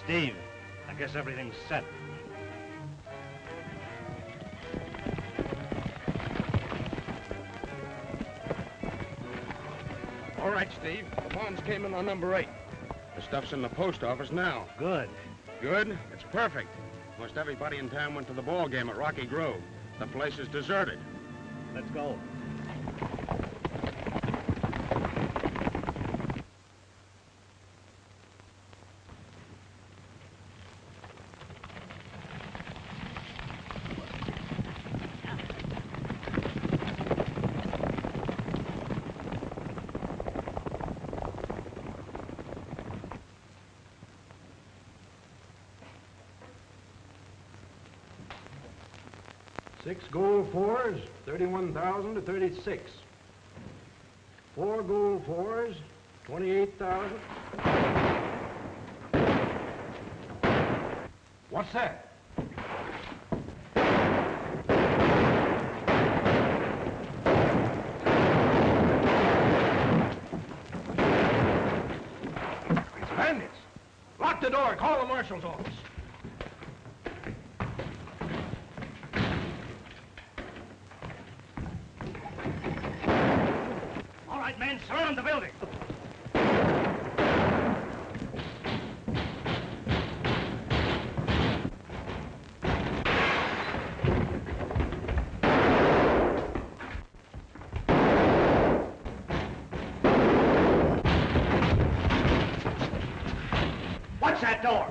Steve, I guess everything's set. All right, Steve. The bonds came in on number 8. The stuff's in the post office now. Good. Good? It's perfect. Most everybody in town went to the ball game at Rocky Grove. The place is deserted. Let's go. Six gold fours, 31,000 to 36. 4 gold fours, 28,000. What's that? It's bandits. Lock the door. Call the marshal's office. Men, surround the building. Watch that door.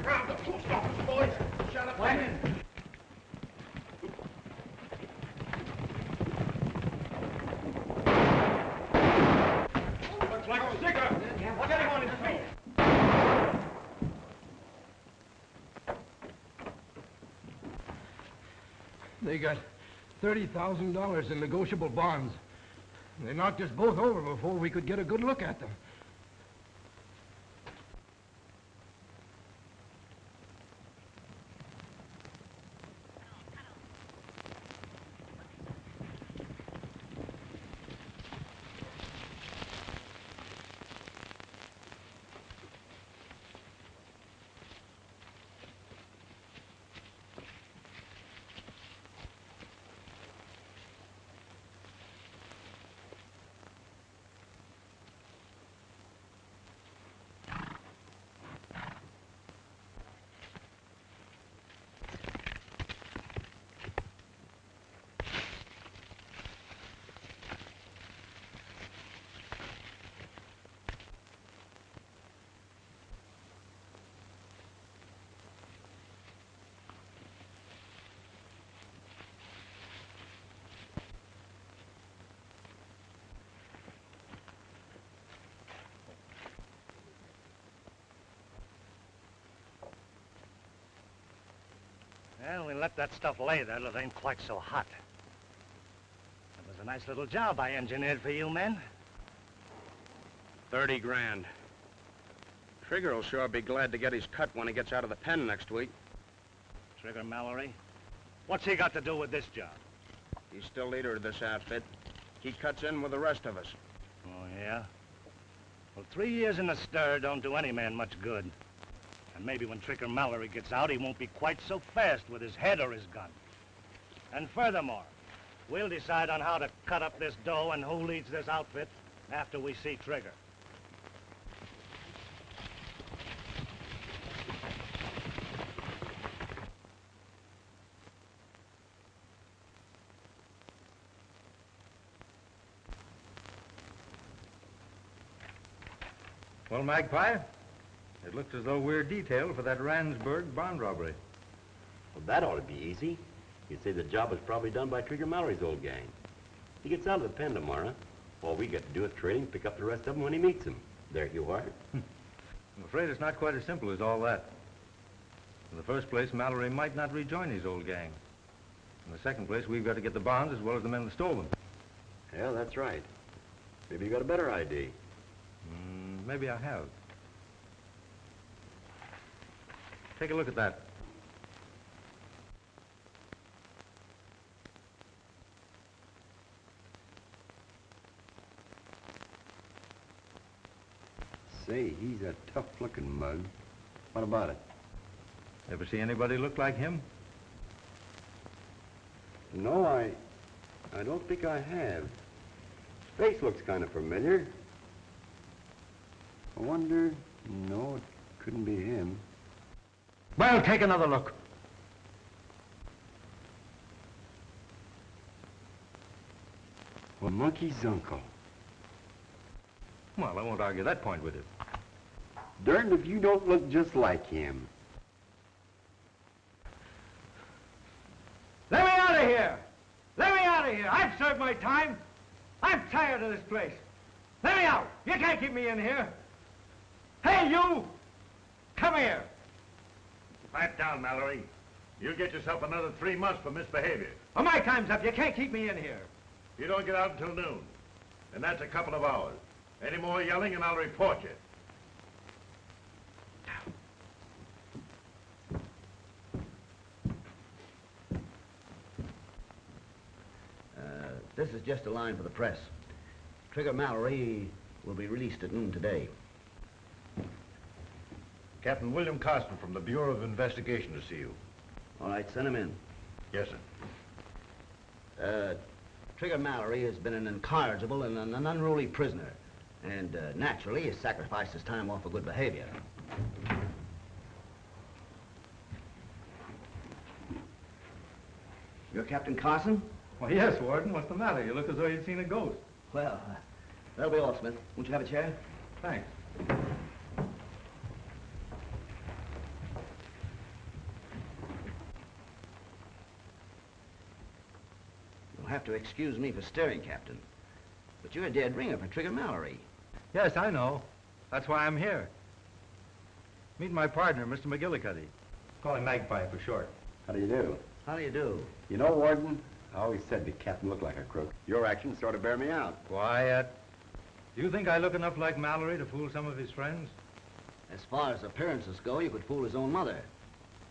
Around the post office, boys. Shut up. Wait. Looks like a cigarette. What's anyone in his feet? They got $30,000 in negotiable bonds. They knocked us both over before we could get a good look at them. Well, we let that stuff lay there till it ain't quite so hot. It was a nice little job I engineered for you men. 30 grand. Trigger will sure be glad to get his cut when he gets out of the pen next week. Trigger Mallory? What's he got to do with this job? He's still leader of this outfit. He cuts in with the rest of us. Oh, yeah? Well, 3 years in the stir don't do any man much good. And maybe when Trigger Mallory gets out, he won't be quite so fast with his head or his gun. And furthermore, we'll decide on how to cut up this dough and who leads this outfit after we see Trigger. Well, Magpie, it looks as though we're detailed for that Randsburg bond robbery. Well, that ought to be easy. You'd say the job is probably done by Trigger Mallory's old gang. He gets out of the pen tomorrow. All we got to do is trade him, pick up the rest of them when he meets them. There you are. I'm afraid it's not quite as simple as all that. In the first place, Mallory might not rejoin his old gang. In the second place, we've got to get the bonds as well as the men that stole them. Yeah, that's right. Maybe you got a better ID. Maybe I have. Take a look at that. Say, he's a tough-looking mug. What about it? Ever see anybody look like him? No, I don't think I have. His face looks kind of familiar. I wonder... No, it couldn't be him. Well, take another look. Well, Monkey's uncle. Well, I won't argue that point with you. Darned if you don't look just like him. Let me out of here! Let me out of here! I've served my time. I'm tired of this place. Let me out! You can't keep me in here. Hey, you! Come here. Pipe down, Mallory. You'll get yourself another 3 months for misbehavior. Well, my time's up. You can't keep me in here. You don't get out until noon. And that's a couple of hours. Any more yelling and I'll report you. This is just a line for the press. Trigger Mallory will be released at noon today. Captain William Carson from the Bureau of Investigation to see you. All right, send him in. Yes, sir. Trigger Mallory has been an incorrigible and an unruly prisoner. And naturally, has sacrificed his time off for good behavior. You're Captain Carson? Well, yes, Warden. What's the matter? You look as though you'd seen a ghost. Well, that'll be all, Smith. Won't you have a chair? Thanks. You'll have to excuse me for staring, Captain. But you're a dead ringer for Trigger Mallory. Yes, I know. That's why I'm here. Meet my partner, Mr. McGillicuddy. Call him Magpie for short. How do you do? How do you do? You know, Warden, I always said the captain looked like a crook. Your actions sort of bear me out. Quiet. Do you think I look enough like Mallory to fool some of his friends? As far as appearances go, you could fool his own mother.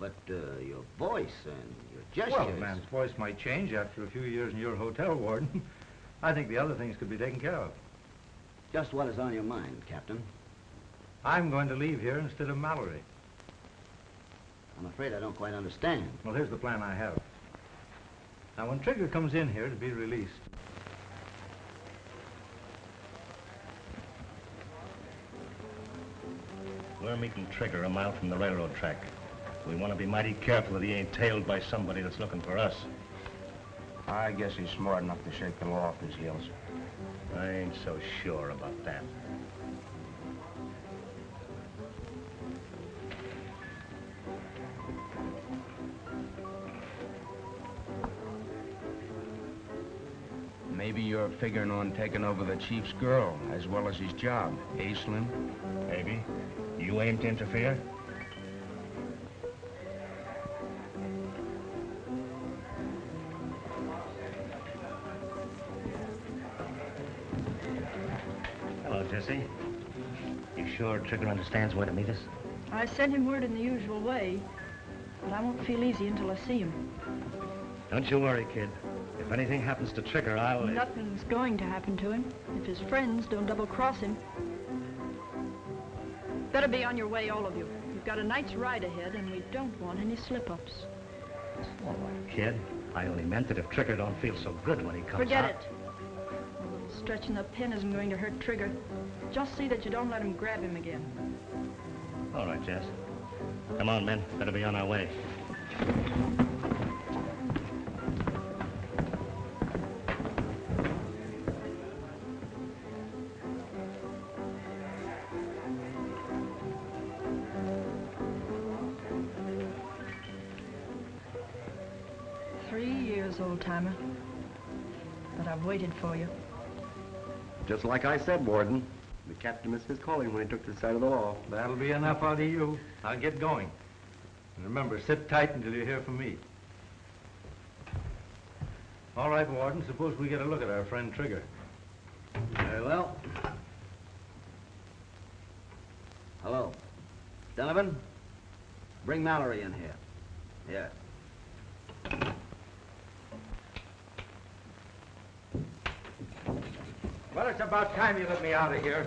But your voice and your gestures... Well, a man's voice might change after a few years in your hotel, Warden. I think the other things could be taken care of. Just what is on your mind, Captain? I'm going to leave here instead of Mallory. I'm afraid I don't quite understand. Well, here's the plan I have. Now, when Trigger comes in here to be released, we're meeting Trigger a mile from the railroad track. We want to be mighty careful that he ain't tailed by somebody that's looking for us. I guess he's smart enough to shake the law off his heels. I ain't so sure about that. Maybe you're figuring on taking over the chief's girl as well as his job, eh, Slim? Maybe. You aim to interfere? Hello, Jesse. You sure Trigger understands where to meet us? I sent him word in the usual way, but I won't feel easy until I see him. Don't you worry, kid. If anything happens to Trigger, I'll... Nothing's going to happen to him if his friends don't double-cross him. Better be on your way, all of you. We've got a night's ride ahead, and we don't want any slip-ups. All right, kid. I only meant that if Trigger don't feel so good when he comes Forget out... it. Stretching the pin isn't going to hurt Trigger. Just see that you don't let him grab him again. All right, Jess. Come on, men. Better be on our way. Old-timer. But I've waited for you. Just like I said, Warden. The captain missed his calling when he took to the side of the law. that'll be enough out of you. I'll get going. And remember, sit tight until you hear from me. All right, Warden, suppose we get a look at our friend Trigger. Very well. Hello. Donovan? Bring Mallory in here. Yes. Well, it's about time you let me out of here.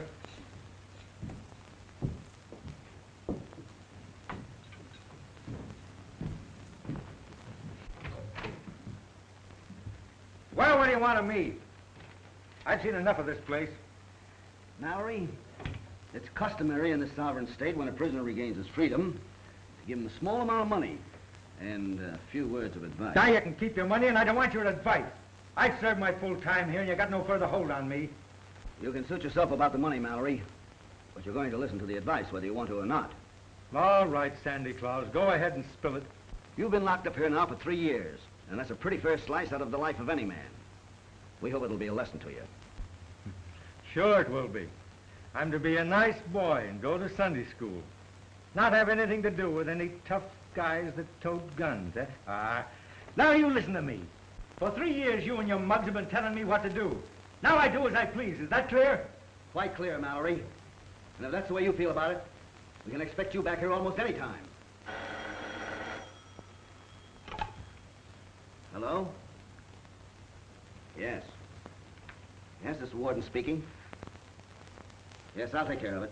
Well, what do you want of me? I've seen enough of this place. Mallory, it's customary in this sovereign state when a prisoner regains his freedom to give him a small amount of money and a few words of advice. Now you can keep your money, and I don't want your advice. I've served my full time here, and you got no further hold on me. You can suit yourself about the money, Mallory, but you're going to listen to the advice whether you want to or not. All right, Sandy Claus, go ahead and spill it. You've been locked up here now for 3 years, and that's a pretty fair slice out of the life of any man. We hope it'll be a lesson to you. Sure it will be. I'm to be a nice boy and go to Sunday school. Not have anything to do with any tough guys that tote guns, eh? Now you listen to me. For 3 years, you and your mugs have been telling me what to do. Now I do as I please. Is that clear? Quite clear, Mallory. And if that's the way you feel about it, we can expect you back here almost any time. Hello? Yes. Yes, this is Warden speaking. Yes, I'll take care of it.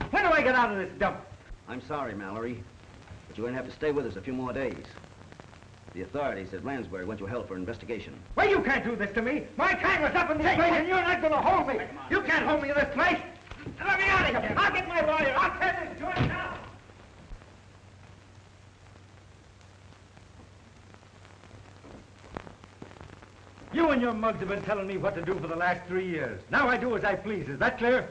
When do I get out of this dump? I'm sorry, Mallory, but you're going to have to stay with us a few more days. The authorities at Lansbury want you held for investigation. Well, you can't do this to me. My time is up in this place, and you're not going to hold me. You can't hold me in this place. Let me out of here. I'll get my lawyer. I'll tell this to him now. You and your mugs have been telling me what to do for the last 3 years. Now I do as I please. Is that clear?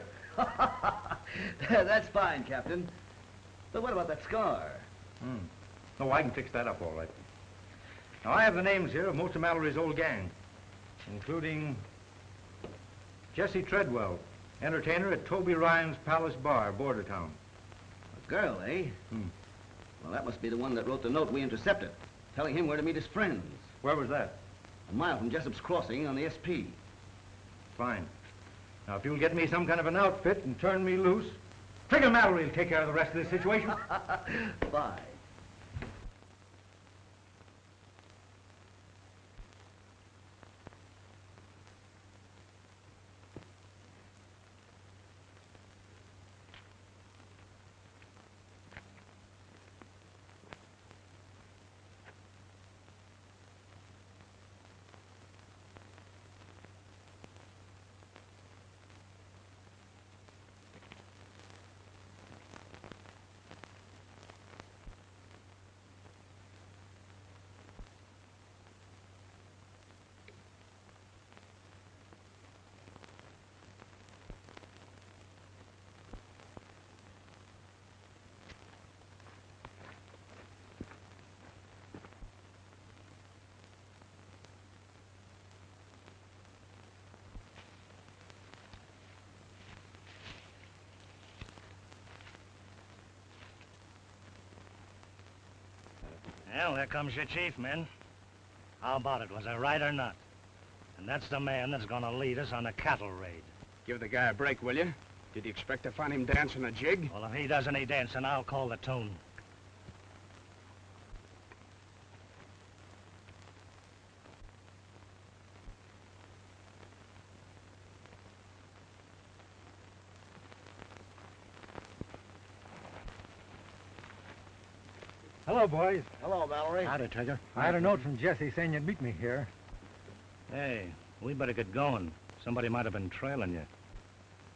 That's fine, Captain. But what about that scar? Oh, I can fix that up all right. Now, I have the names here of most of Mallory's old gang, including Jesse Treadwell, entertainer at Toby Ryan's Palace Bar, Bordertown. A girl, eh? Well, that must be the one that wrote the note we intercepted, telling him where to meet his friends. Where was that? A mile from Jessup's Crossing on the SP. Fine. Now, if you'll get me some kind of an outfit and turn me loose, Trigger Mallory will take care of the rest of this situation. Bye. Well, there comes your chief, men. How about it? Was I right or not? And that's the man that's gonna lead us on a cattle raid. Give the guy a break, will you? Did you expect to find him dancing a jig? Well, if he does any dancing, I'll call the tune. Hello, boys. Hello, Mallory. Howdy, Trigger. I had a note from Jesse saying you'd meet me here. Hey, we better get going. Somebody might have been trailing you.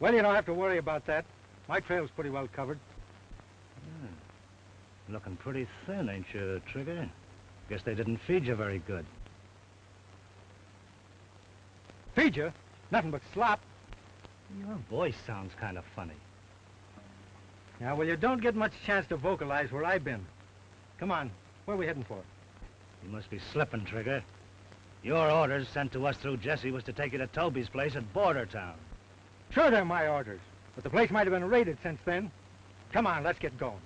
Well, you don't have to worry about that. My trail's pretty well covered. Looking pretty thin, ain't you, Trigger? Guess they didn't feed you very good. Feed you? Nothing but slop. Your voice sounds kind of funny. Yeah, well, you don't get much chance to vocalize where I've been. Come on, where are we heading for? You must be slipping, Trigger. Your orders sent to us through Jesse was to take you to Toby's place at Bordertown. Sure, they're my orders, but the place might have been raided since then. Come on, let's get going.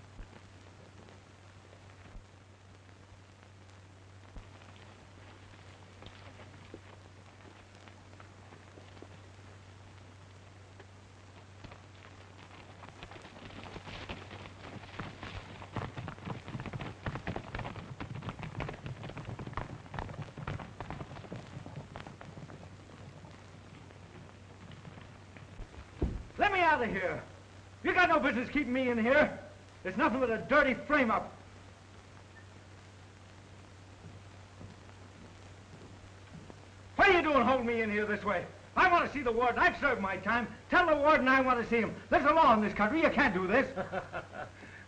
Let me out of here. You got no business keeping me in here. It's nothing but a dirty frame-up. What are you doing holding me in here this way? I want to see the warden. I've served my time. Tell the warden I want to see him. There's a law in this country. You can't do this.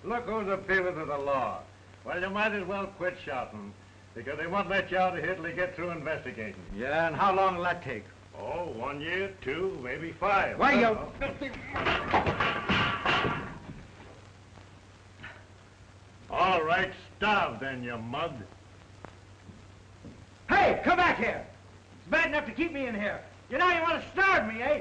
Look who's appealing to the law. Well, you might as well quit shouting, because they won't let you out of here till they get through investigating. Yeah, and how long will that take? Oh, 1 year, 2, maybe 5. Why, you... All right, starve then, you mug. Hey, come back here. It's bad enough to keep me in here. You know you want to starve me, eh?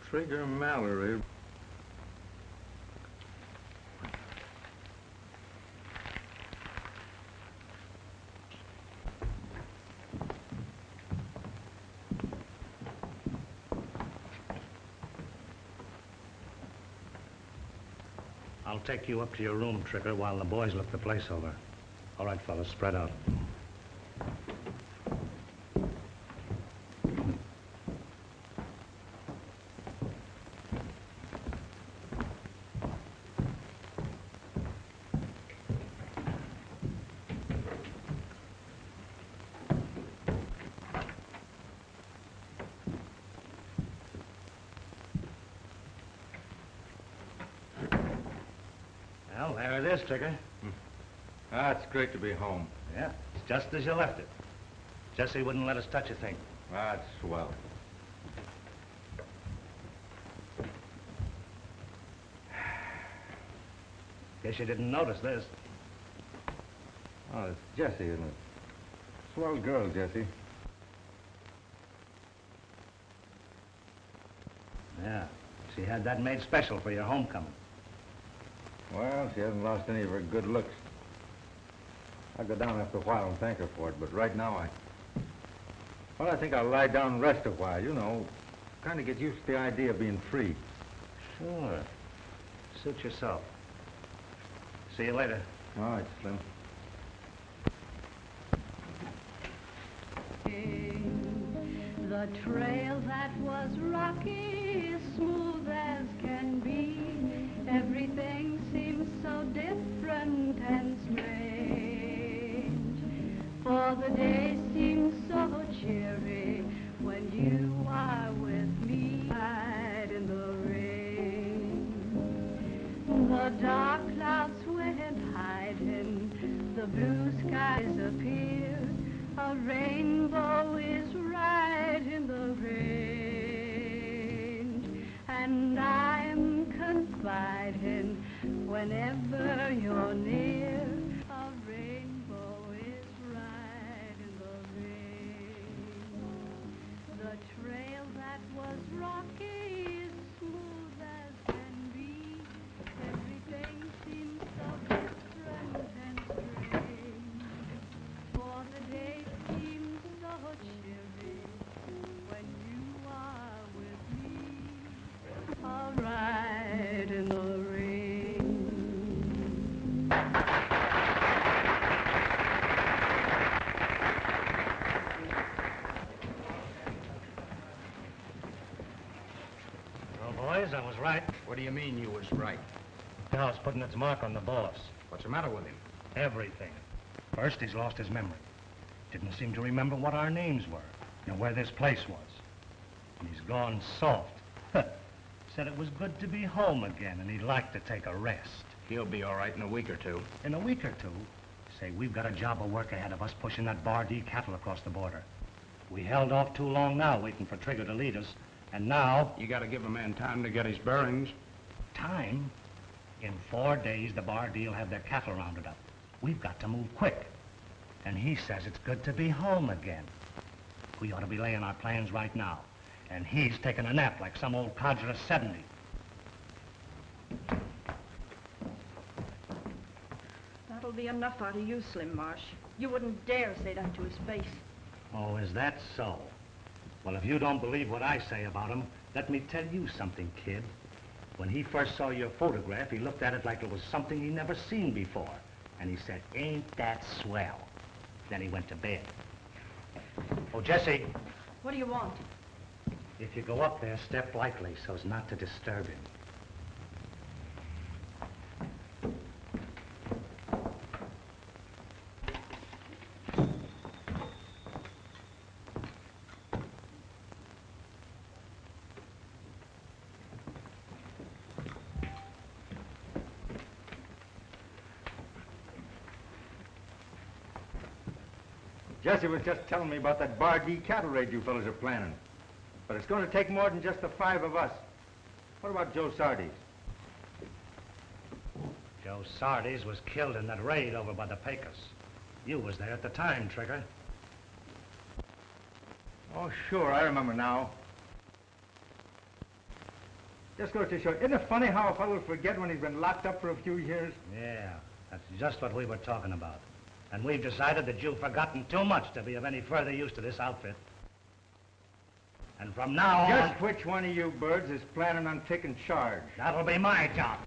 Trigger Mallory. I'll take you up to your room, Trigger, while the boys look the place over. All right, fellas, spread out. Well, there it is, Trigger. It's great to be home. Yeah, it's just as you left it. Jesse wouldn't let us touch a thing. That's swell. Guess you didn't notice this. Oh, it's Jessie, isn't it? Swell girl, Jessie. Yeah, she had that made special for your homecoming. Well, she hasn't lost any of her good looks. I'll go down after a while and thank her for it, but right now I think I'll lie down and rest a while, you know. Kind of get used to the idea of being free. Sure. Suit yourself. See you later. All right, Slim. The trail that was rocky, smooth as can be. Everything seems so different and strange. For the day seems so cheery when you are with me. Hide in the rain. The dark clouds went hiding. The blue skies appear. A rainbow is right in the range, and I'm confiding whenever you're near. A rainbow is right in the range. The trail that was rocky is smooth as can be. Everything seems so different and strange. For the day seems so cheery when you are with me. All right in the rain. Well, boys, I was right. What do you mean you was right? The house putting its mark on the boss. What's the matter with him? Everything. First, he's lost his memory. Didn't seem to remember what our names were, nor where this place was. And he's gone soft. Said it was good to be home again, and he'd like to take a rest. He'll be all right in a week or two. In a week or two? Say, we've got a job of work ahead of us pushing that Bar D cattle across the border. We held off too long now, waiting for Trigger to lead us, and now... You gotta give a man time to get his bearings. Time? In 4 days, the Bar D'll have their cattle rounded up. We've got to move quick. And he says it's good to be home again. We ought to be laying our plans right now. And he's taking a nap like some old codger of 70. That'll be enough out of you, Slim Marsh. You wouldn't dare say that to his face. Oh, is that so? Well, if you don't believe what I say about him, let me tell you something, kid. When he first saw your photograph, he looked at it like it was something he'd never seen before. And he said, "Ain't that swell?" Then he went to bed. Oh, Jesse, What do you want? if you go up there, step lightly so as not to disturb him. Jesse was just telling me about that Bar D cattle raid you fellas are planning. But it's going to take more than just the 5 of us. What about Joe Sardes? Joe Sardes was killed in that raid over by the Pecos. You was there at the time, Trigger. Oh, sure, I remember now. Just goes to show, isn't it funny how a fellow will forget when he's been locked up for a few years? Yeah, that's just what we were talking about. And we've decided that you've forgotten too much to be of any further use to this outfit. And from now on... Just which one of you birds is planning on taking charge? That'll be my job.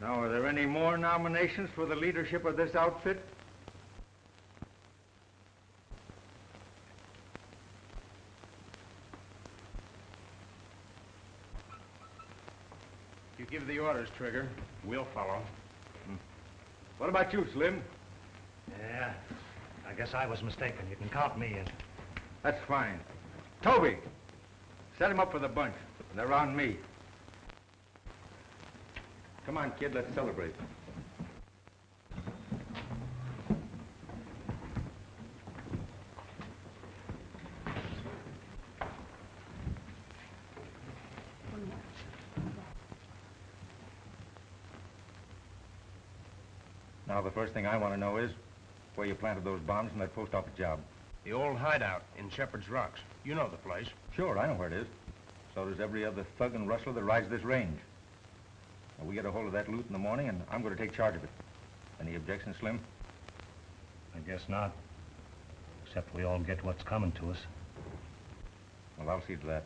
Now, are there any more nominations for the leadership of this outfit? You give the orders, Trigger. We'll follow. What about you, Slim? Yeah, I guess I was mistaken. You can count me in. That's fine. Toby, set him up for the bunch. They're on me. Come on, kid, let's celebrate. Now, the first thing I want to know is where you planted those bombs in that post office job. The old hideout in Shepherd's Rocks. You know the place. Sure, I know where it is. So does every other thug and rustler that rides this range. Now, we get a hold of that loot in the morning, and I'm going to take charge of it. Any objections, Slim? I guess not. Except we all get what's coming to us. Well, I'll see to that.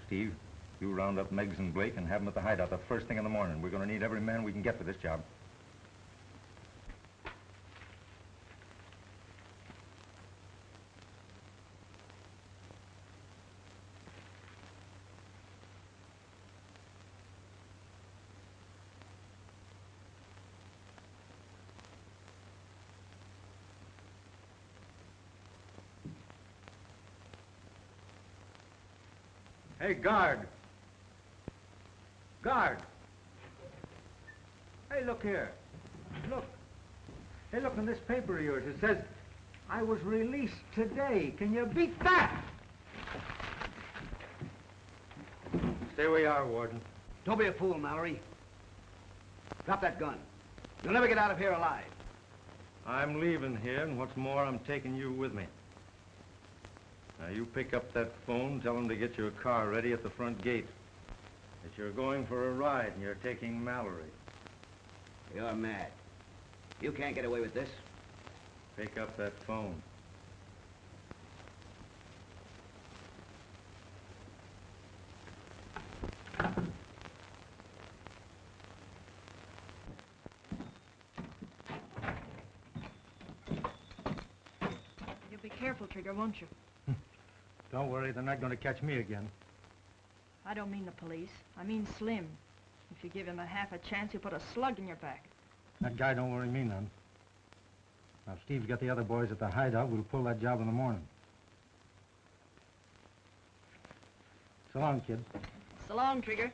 Steve, you round up Meggs and Blake and have them at the hideout the first thing in the morning. We're going to need every man we can get for this job. Hey, guard. Guard. Hey, look here. Look. Hey, look in this paper of yours. It says, I was released today. Can you beat that? Stay where you are, Warden. Don't be a fool, Mallory. Drop that gun. You'll never get out of here alive. I'm leaving here, and what's more, I'm taking you with me. Now, you pick up that phone, tell them to get your car ready at the front gate. That you're going for a ride, and you're taking Mallory. You're mad. You can't get away with this. Pick up that phone. You'll be careful, Trigger, won't you? Don't worry, they're not going to catch me again. I don't mean the police. I mean Slim. If you give him a half a chance, he'll put a slug in your back. That guy don't worry me none. Now, if Steve's got the other boys at the hideout, we'll pull that job in the morning. So long, kid. So long, Trigger.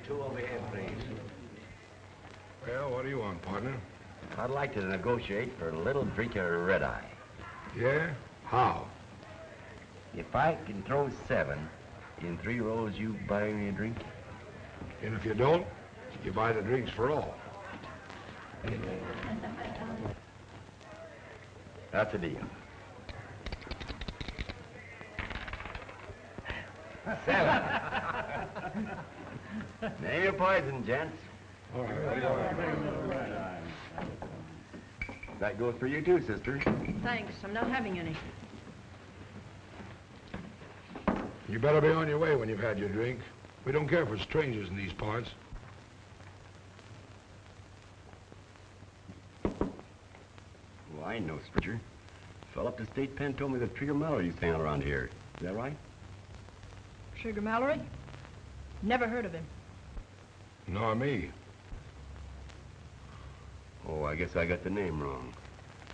Two over here, please. Well, what do you want, partner? I'd like to negotiate for a little drink of red-eye. Yeah? How? If I can throw 7 in 3 rows, you buy me a drink? And if you don't, you buy the drinks for all. That's a deal. 7. Name your poison, gents. All right. That goes for you too, sister. Thanks, I'm not having any. You better be on your way when you've had your drink. We don't care for strangers in these parts. Well, I ain't no stranger. Fell up to State Pen told me that Trigger Mallory used to hang around here. Is that right? Trigger Mallory? Never heard of him. Nor me. Oh, I guess I got the name wrong.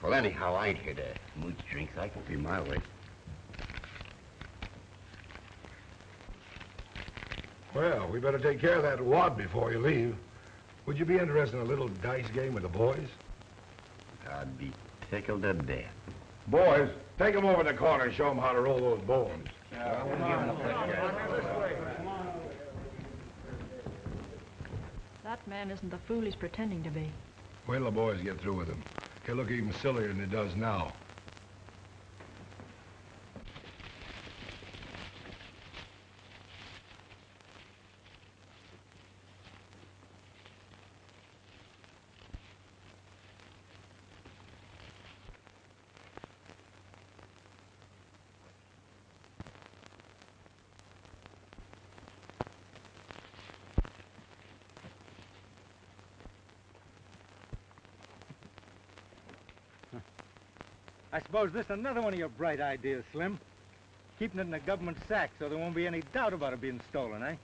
Well, anyhow, I ain't here to mooch drinks. I can see my way. Well, we better take care of that wad before you leave. Would you be interested in a little dice game with the boys? I'd be tickled to death. Boys, take them over to the corner and show them how to roll those bones. That man isn't the fool he's pretending to be. Wait till the boys get through with him. He'll look even sillier than he does now. I suppose this is another one of your bright ideas, Slim. Keeping it in a government sack so there won't be any doubt about it being stolen, eh?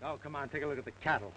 Oh, come on, take a look at the cattle.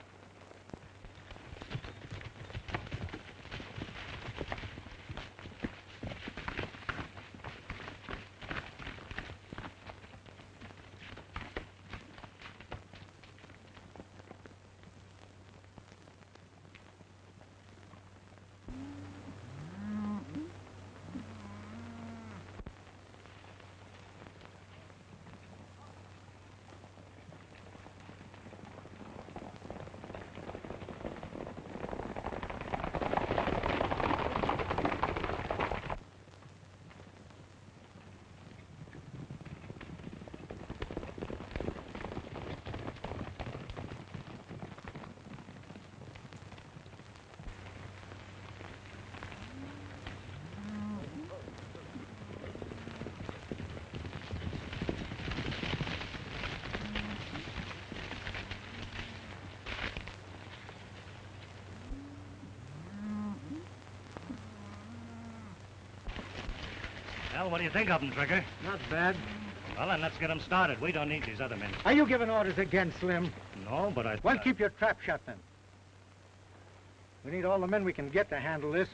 Well, what do you think of them, Trigger? Not bad. Well, then let's get them started. We don't need these other men. Are you giving orders again, Slim? No, but I... Well, keep your trap shut, then. We need all the men we can get to handle this.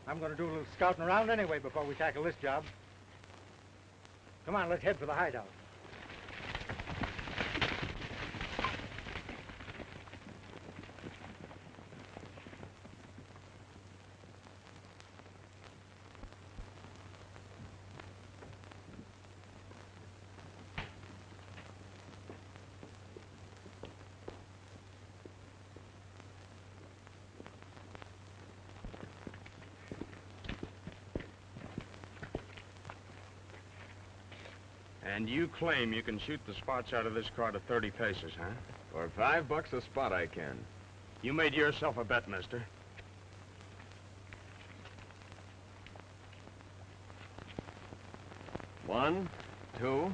I'm going to do a little scouting around anyway before we tackle this job. Come on, let's head for the hideout. And you claim you can shoot the spots out of this car to 30 paces, huh? For $5 a spot, I can. You made yourself a bet, mister. One, two.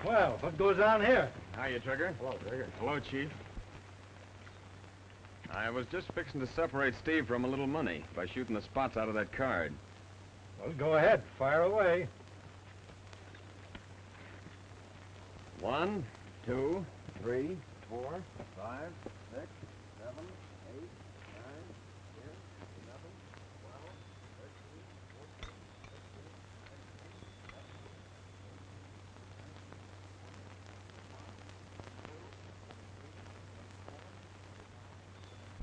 Well, what goes on here? Hiya, Trigger. Hello, Trigger. Hello, Chief. I was just fixing to separate Steve from a little money by shooting the spots out of that card. Well, go ahead. Fire away. 1, 2, 3, 4, 5, 6, 7, 8, 9, 10, 11, 12,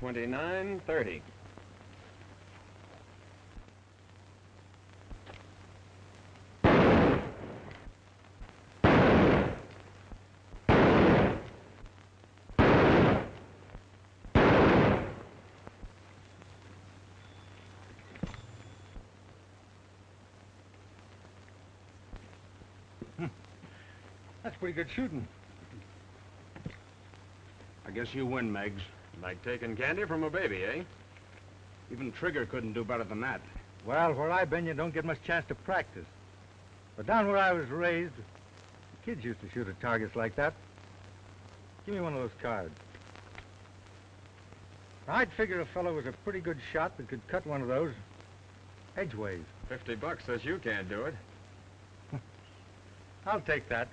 13, 14, 29, 30. That's pretty good shooting. I guess you win, Meggs. Like taking candy from a baby, eh? Even Trigger couldn't do better than that. Well, where I've been, you don't get much chance to practice. But down where I was raised, the kids used to shoot at targets like that. Give me one of those cards. I'd figure a fellow was a pretty good shot that could cut one of those edgeways. $50 says you can't do it. I'll take that.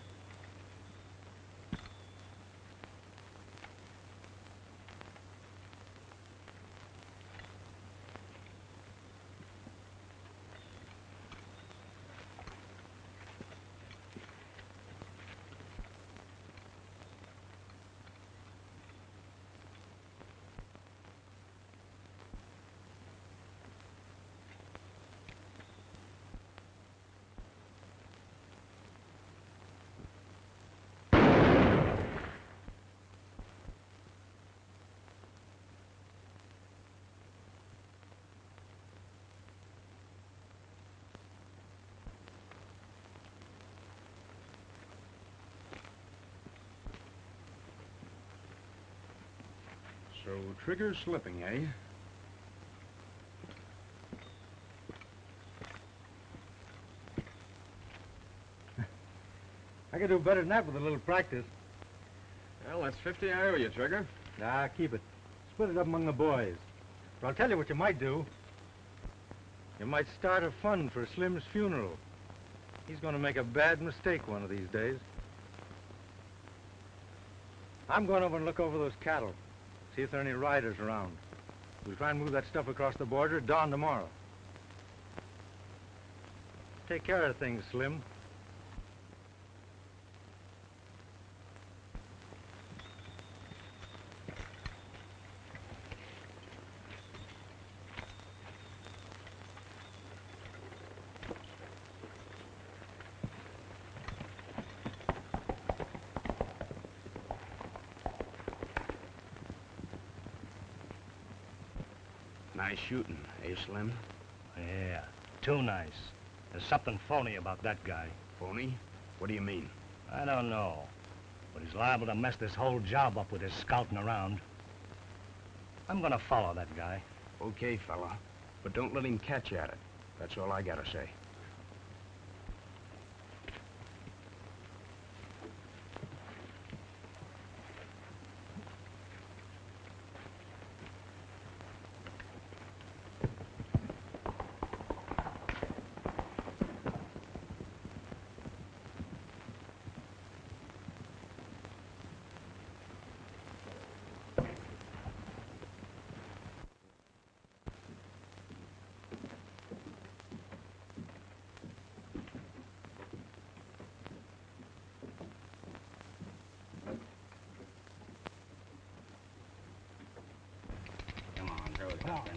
So Trigger's slipping, eh? I could do better than that with a little practice. Well, that's 50 I owe you, Trigger. Nah, keep it. Split it up among the boys. But I'll tell you what you might do. You might start a fund for Slim's funeral. He's going to make a bad mistake one of these days. I'm going over and look over those cattle. See if there are any riders around. We'll try and move that stuff across the border at dawn tomorrow. Take care of things, Slim. Nice shooting, eh, Slim? Yeah, too nice. There's something phony about that guy. Phony? What do you mean? I don't know, but he's liable to mess this whole job up with his scouting around. I'm gonna follow that guy. Okay, fella. But don't let him catch you at it. That's all I gotta say.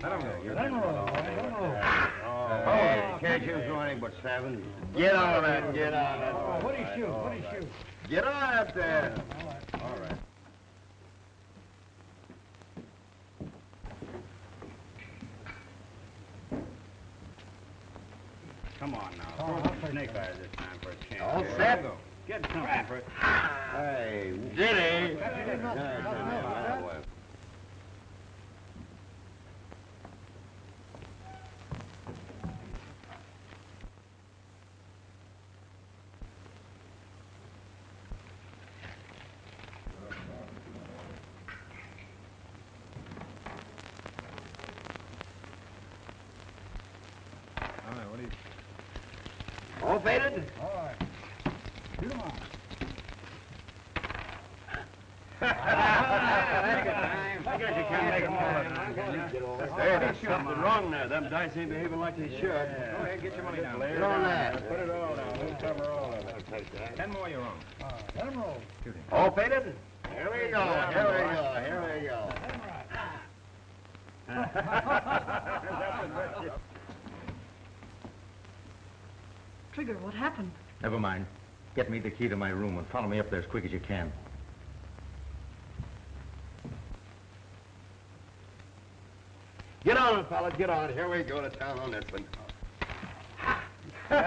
Let him go. Let him go. Hey, can't shoot through anything but 7. Get on that, get on that. What do you shoot? What do you shoot? Get on out there. All right. Come on now. Throw the snake eyes this time for a chance. All Here set? we go. Get something for it. Hey, Diddy. All right, what do you... All faded? All right. Shoot 'em on. I guess you can't make them all. Hey, there's something wrong there. Them dice ain't behaving like they should. Go ahead, get your money down. Get on that. Put it all down. We'll cover all of it. 10 more you're on. All right, let 'em roll. Shoot him. All faded? Here we go, here we go, here we go. Trigger, what happened? Never mind. Get me the key to my room and follow me up there as quick as you can. Get on, fellas, get on. Here we go to town on this one. All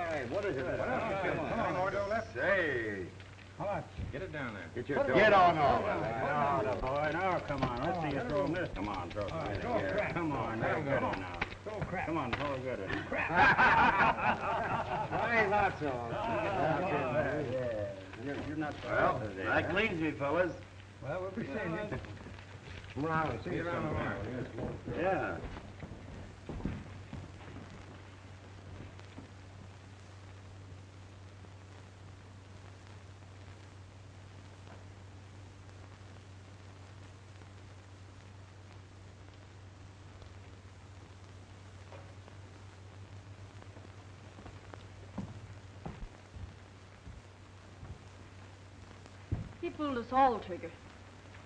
right, what is it? Come on, Ordo, left. Say, How much? Get it down there. get on all Oh, boy, now, come on. Let's see you throw this. Come on, throw it in throw a here. crack. Come on, throw good one now. Throw a crack. Come on, throw a good one. Hey, that's all. You're not Well, that cleans me, fellas. Well, we'll be seeing you. Come around, See you around tomorrow. Yeah. He fooled us all, Trigger.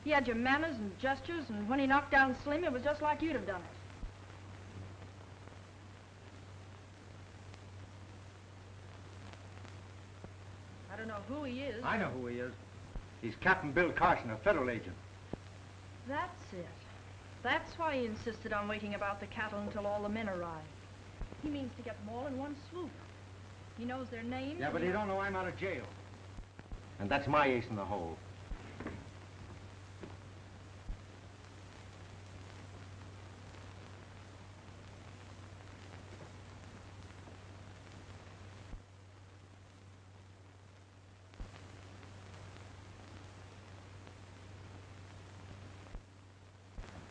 He had your manners and gestures, and when he knocked down Slim, it was just like you'd have done it. I don't know who he is. I know who he is. He's Captain Bill Carson, a federal agent. That's it. That's why he insisted on waiting about the cattle until all the men arrive. He means to get them all in one swoop. He knows their names. Yeah, but he don't know I'm out of jail. And that's my ace in the hole.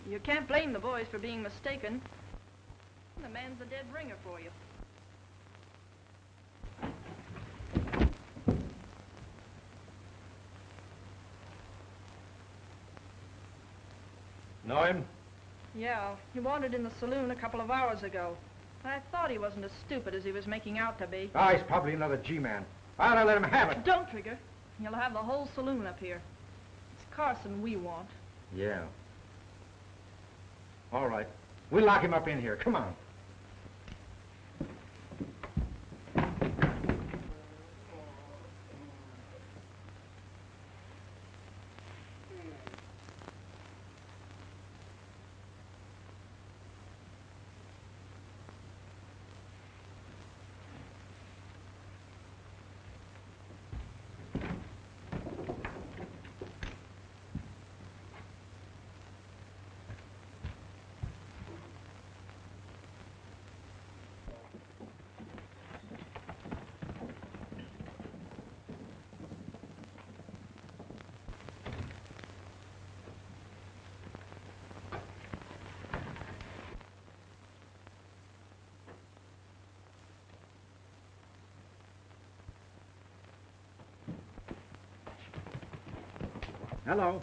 You can't blame the boys for being mistaken. The man's a dead ringer for you. Know him? Yeah, he wanted in the saloon a couple of hours ago. I thought he wasn't as stupid as he was making out to be. Ah, he's probably another G-man. I ought to let him have it. Don't, Trigger. You'll have the whole saloon up here. It's Carson we want. Yeah. All right. We'll lock him up in here. Come on. Hello.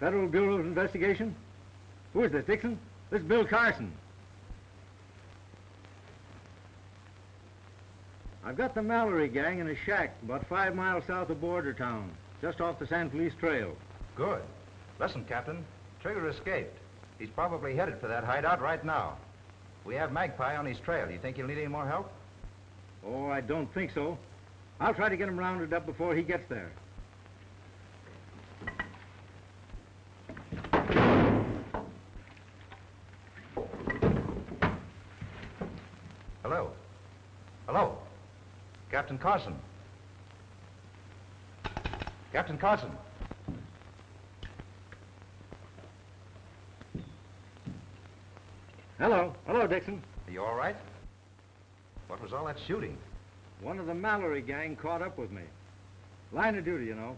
Federal Bureau of Investigation? Who is this, Dixon? This is Bill Carson. I've got the Mallory gang in a shack about 5 miles south of Border Town, just off the San Felice Trail. Good. Listen, Captain. Trigger escaped. He's probably headed for that hideout right now. We have Magpie on his trail. You think he'll need any more help? Oh, I don't think so. I'll try to get him rounded up before he gets there. Hello. Hello. Captain Carson. Captain Carson. Hello. Hello, Dixon. Are you all right? What was all that shooting? One of the Mallory gang caught up with me. Line of duty, you know.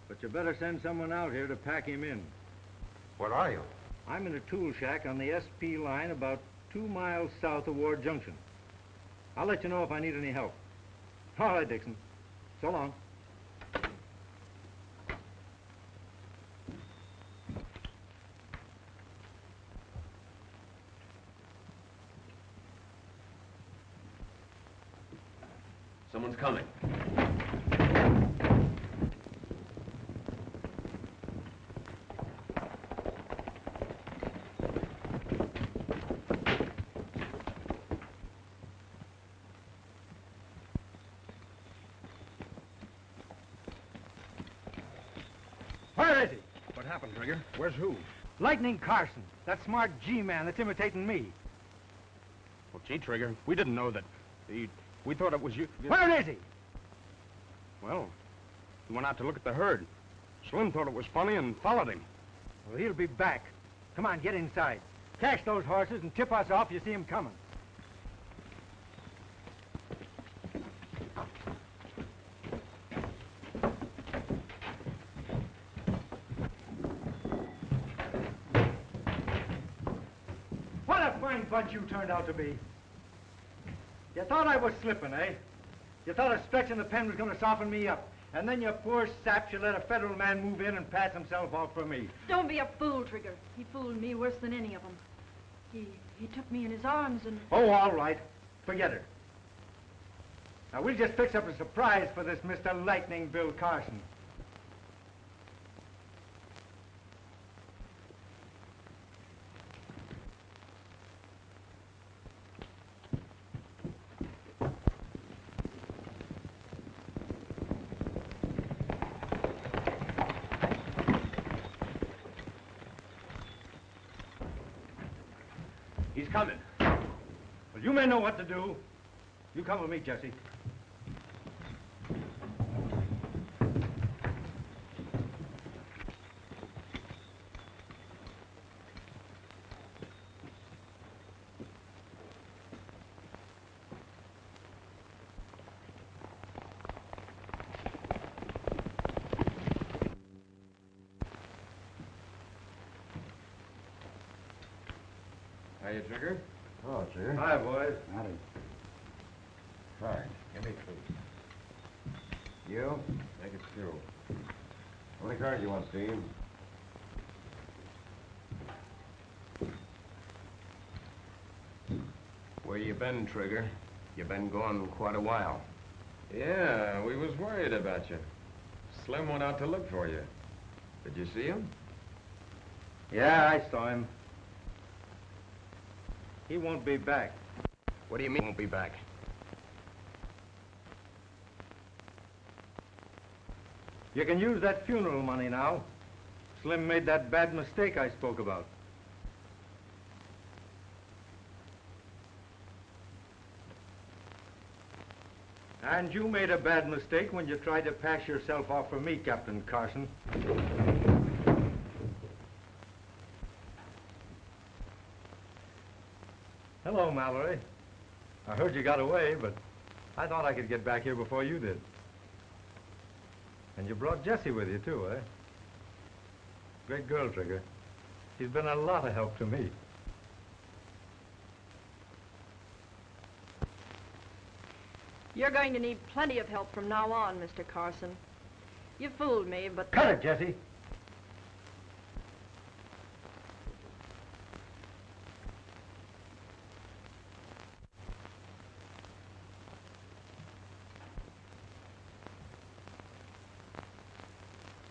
But you better send someone out here to pack him in. Where are you? I'm in a tool shack on the SP line about 2 miles south of Ward Junction. I'll let you know if I need any help. All right, Dixon. So long. Someone's coming. Where is he? What happened, Trigger? Where's who? Lightning Carson, that smart G-man that's imitating me. Well, gee, Trigger, we didn't know that. We thought it was you. Where is he? Well, he went out to look at the herd. Slim thought it was funny and followed him. Well, he'll be back. Come on, get inside. Cache those horses and tip us off if you see him coming. What a fine bunch you turned out to be. You thought I was slipping, eh? You thought a stretch in the pen was going to soften me up. And then you poor sap should let a federal man move in and pass himself off for me. Don't be a fool, Trigger. He fooled me worse than any of them. He took me in his arms and... Oh, all right. Forget it. Now, we'll just fix up a surprise for this Mr. Lightning Bill Carson. He's coming. Well, you men know what to do. You come with me, Jesse. Hiya, Trigger. Oh, Trigger. Hi, boys. Howdy. Right. Give me two. You? Take it through. How many cards you want, Steve? Where you been, Trigger? You been gone quite a while. Yeah, we was worried about you. Slim went out to look for you. Did you see him? Yeah, I saw him. He won't be back. What do you mean, won't be back? You can use that funeral money now. Slim made that bad mistake I spoke about. And you made a bad mistake when you tried to pass yourself off for me, Captain Carson. Hello, Mallory. I heard you got away, but I thought I could get back here before you did. And you brought Jessie with you, too, eh? Great girl, Trigger. She's been a lot of help to me. You're going to need plenty of help from now on, Mr. Carson. You fooled me, but... Cut it, Jessie.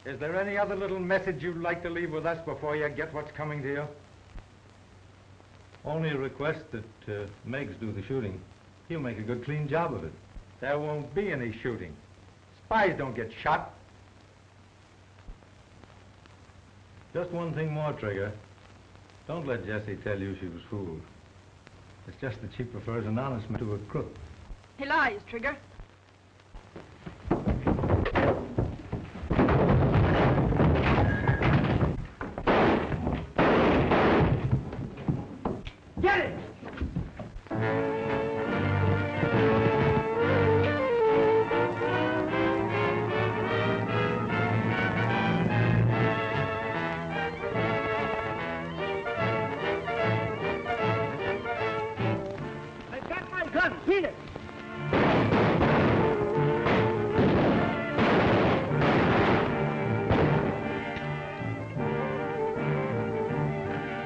Is there any other little message you'd like to leave with us before you get what's coming to you? Only a request that Meigs do the shooting. He'll make a good, clean job of it. There won't be any shooting. Spies don't get shot. Just one thing more, Trigger. Don't let Jessie tell you she was fooled. It's just that she prefers an honest man to a crook. He lies, Trigger. Get it! I've got my gun. Beat it!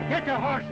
Get your horses!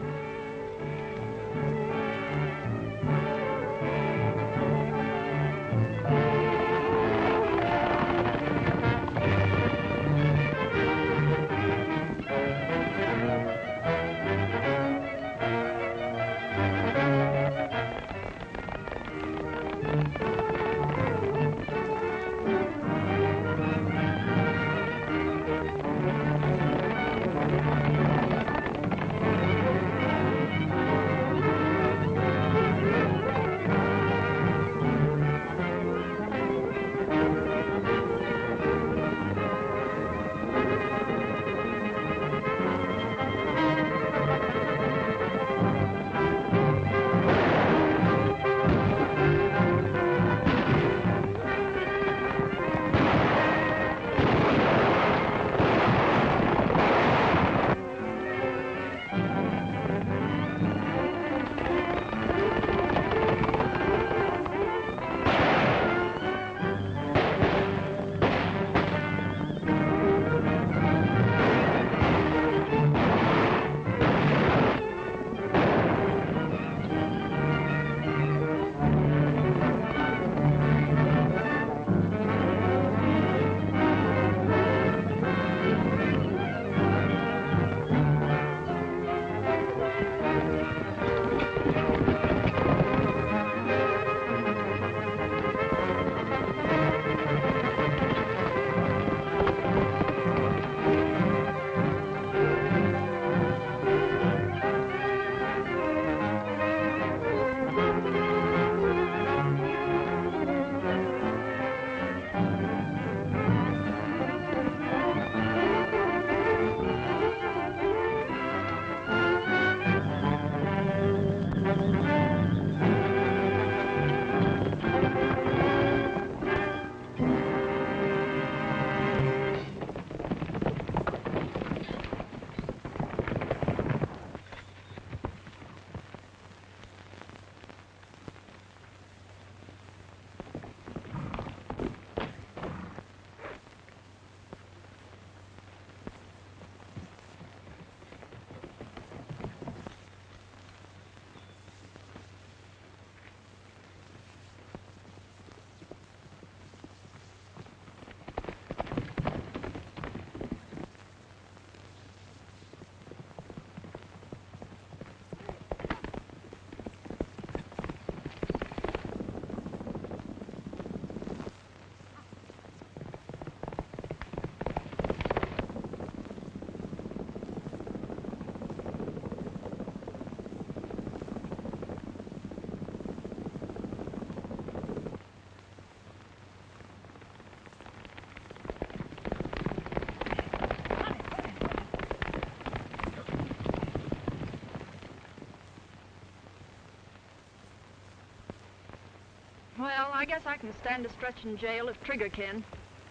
Well, I guess I can stand a stretch in jail if Trigger can.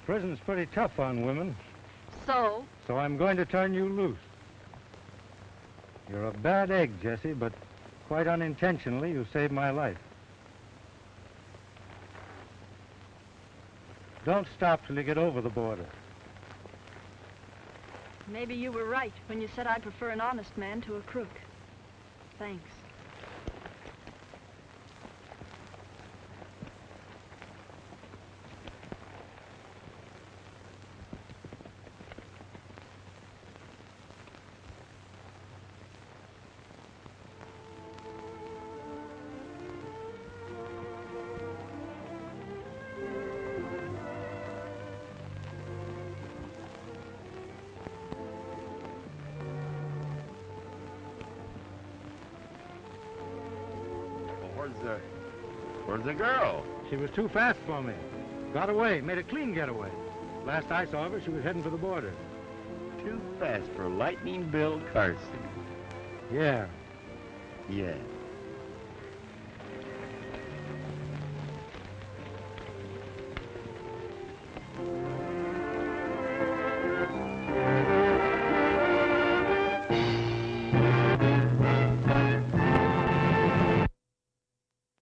Prison's pretty tough on women, So? so I'm going to turn you loose. You're a bad egg, Jessie, but quite unintentionally, you saved my life. Don't stop till you get over the border. Maybe you were right when you said I prefer an honest man to a crook. Thanks. Where's the girl? She was too fast for me. Got away, made a clean getaway. Last I saw of her, she was heading for the border. Too fast for Lightning Bill Carson. Yeah. Yeah.